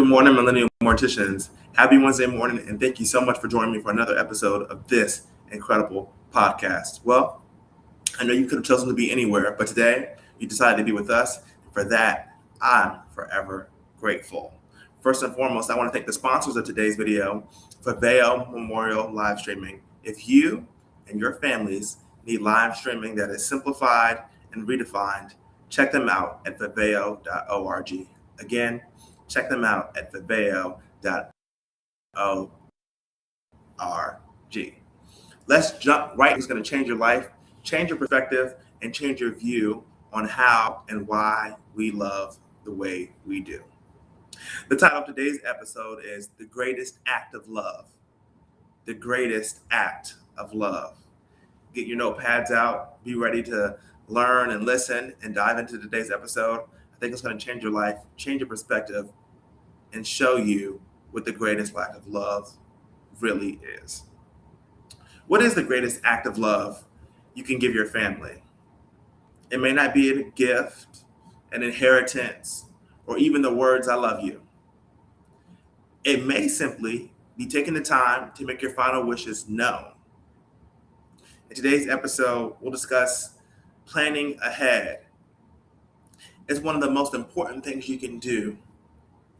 Good morning, Millennial Morticians. Happy Wednesday morning, and thank you so much for joining me for another episode of this incredible podcast. Well, I know you could have chosen to be anywhere, but today you decided to be with us. For that, I'm forever grateful. First and foremost, I want to thank the sponsors of today's video, Viveo Memorial Live Streaming. If you and your families need live streaming that is simplified and redefined, check them out at viveo.org. Again, check them out at viveo.org. Let's jump right. It's going to change your life, change your perspective, and change your view on how and why we love the way we do. The title of today's episode is The Greatest Act of Love. The Greatest Act of Love. Get your notepads out. Be ready to learn and listen and dive into today's episode. I think it's going to change your life, change your perspective, and show you what the greatest act of love really is. What is the greatest act of love you can give your family? It may not be a gift, an inheritance, or even the words, "I love you." It may simply be taking the time to make your final wishes known. In today's episode, we'll discuss planning ahead. It's one of the most important things you can do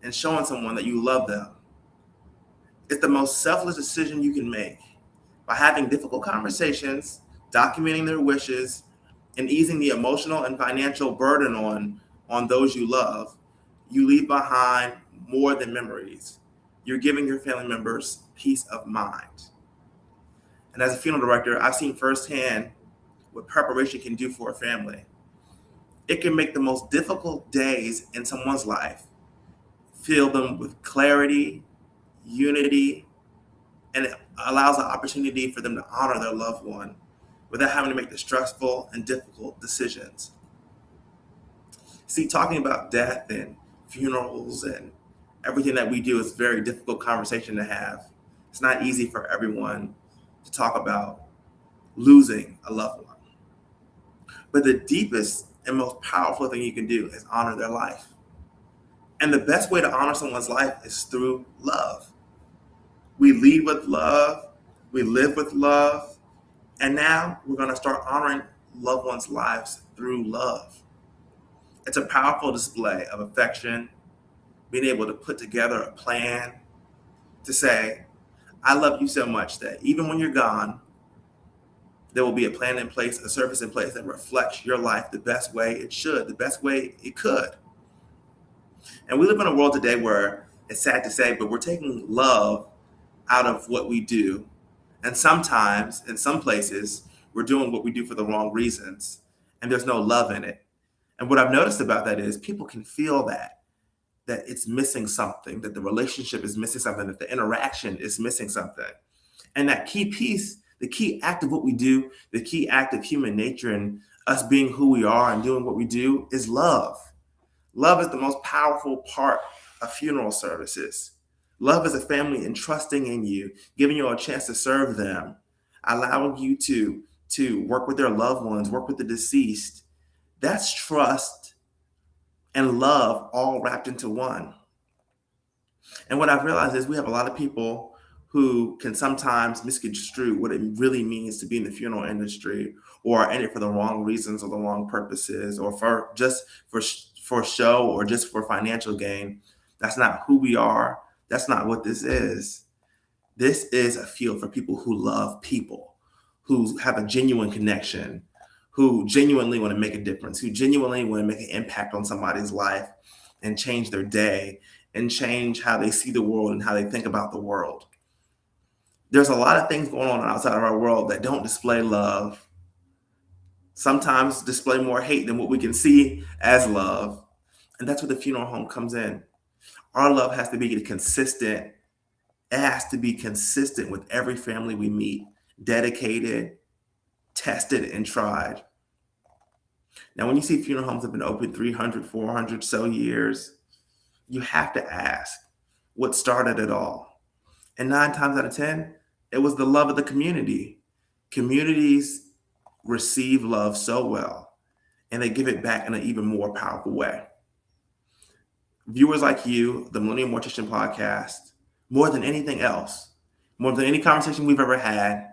in showing someone that you love them. It's the most selfless decision you can make. By having difficult conversations, documenting their wishes, and easing the emotional and financial burden on those you love, you leave behind more than memories. You're giving your family members peace of mind. And as a funeral director, I've seen firsthand what preparation can do for a family. It can make the most difficult days in someone's life fill them with clarity, unity, and it allows the opportunity for them to honor their loved one without having to make the stressful and difficult decisions. See, talking about death and funerals and everything that we do is a very difficult conversation to have. It's not easy for everyone to talk about losing a loved one. But the deepest and most powerful thing you can do is honor their life. And the best way to honor someone's life is through love. We lead with love, we live with love, and now we're going to start honoring loved ones' lives through love. It's a powerful display of affection, being able to put together a plan to say, "I love you so much that even when you're gone, there will be a plan in place, a service in place that reflects your life the best way it should, the best way it could." And we live in a world today where it's sad to say, but we're taking love out of what we do. And sometimes, in some places, we're doing what we do for the wrong reasons, and there's no love in it. And what I've noticed about that is people can feel that it's missing something, that the relationship is missing something, that the interaction is missing something. And that key piece, the key act of what we do, the key act of human nature and us being who we are and doing what we do is love. Love is the most powerful part of funeral services. Love is a family entrusting in you, giving you a chance to serve them, allowing you to work with their loved ones, work with the deceased. That's trust and love all wrapped into one. And what I've realized is we have a lot of people who can sometimes misconstrue what it really means to be in the funeral industry, or are in it for the wrong reasons or the wrong purposes, or for show or just for financial gain. That's not who we are. That's not what this is. This is a field for people who love people, who have a genuine connection, who genuinely want to make a difference, who genuinely want to make an impact on somebody's life and change their day and change how they see the world and how they think about the world. There's a lot of things going on outside of our world that don't display love, sometimes display more hate than what we can see as love. And that's where the funeral home comes in. Our love has to be consistent. It has to be consistent with every family we meet, dedicated, tested, and tried. Now, when you see funeral homes have been open 300, 400 so years, you have to ask what started it all. And 9 times out of 10, it was the love of the community. Communities receive love so well, and they give it back in an even more powerful way. Viewers like you, the Millennial Mortician podcast, more than anything else, more than any conversation we've ever had,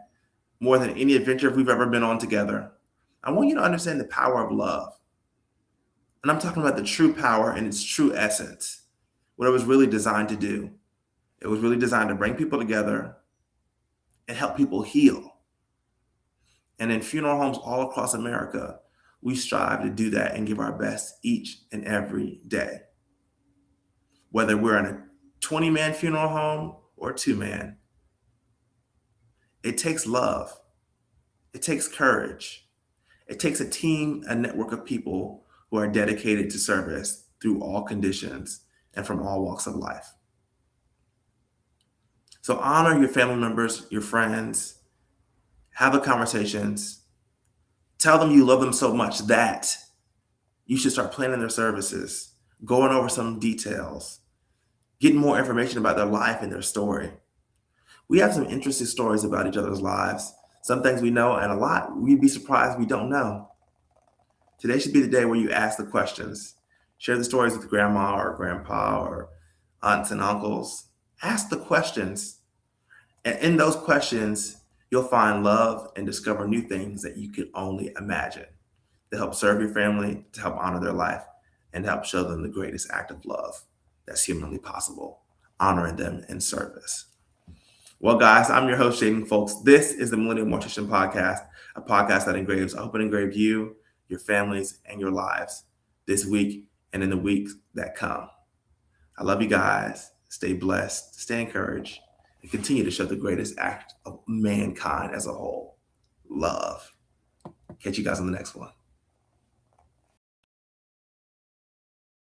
more than any adventure we've ever been on together, I want you to understand the power of love. And I'm talking about the true power in its true essence, what it was really designed to do. It was really designed to bring people together and help people heal. And in funeral homes all across America, we strive to do that and give our best each and every day. Whether we're in a 20-man funeral home or 2-man, it takes love. It takes courage. It takes a team, a network of people who are dedicated to service through all conditions and from all walks of life. So honor your family members, your friends, have the conversations, tell them you love them so much that you should start planning their services, going over some details, getting more information about their life and their story. We have some interesting stories about each other's lives, some things we know, and a lot we'd be surprised we don't know. Today should be the day where you ask the questions. Share the stories with grandma or grandpa or aunts and uncles. Ask the questions. And in those questions, you'll find love and discover new things that you could only imagine to help serve your family, to help honor their life, and help show them the greatest act of love that's humanly possible, honoring them in service. Well, guys, I'm your host, Shaden Folks. This is the Millennial Mortician podcast, a podcast that engraves, I hope it engrave you, your families, and your lives this week and in the weeks that come. I love you guys. Stay blessed, stay encouraged, and continue to show the greatest act of mankind as a whole, love. Catch you guys on the next one.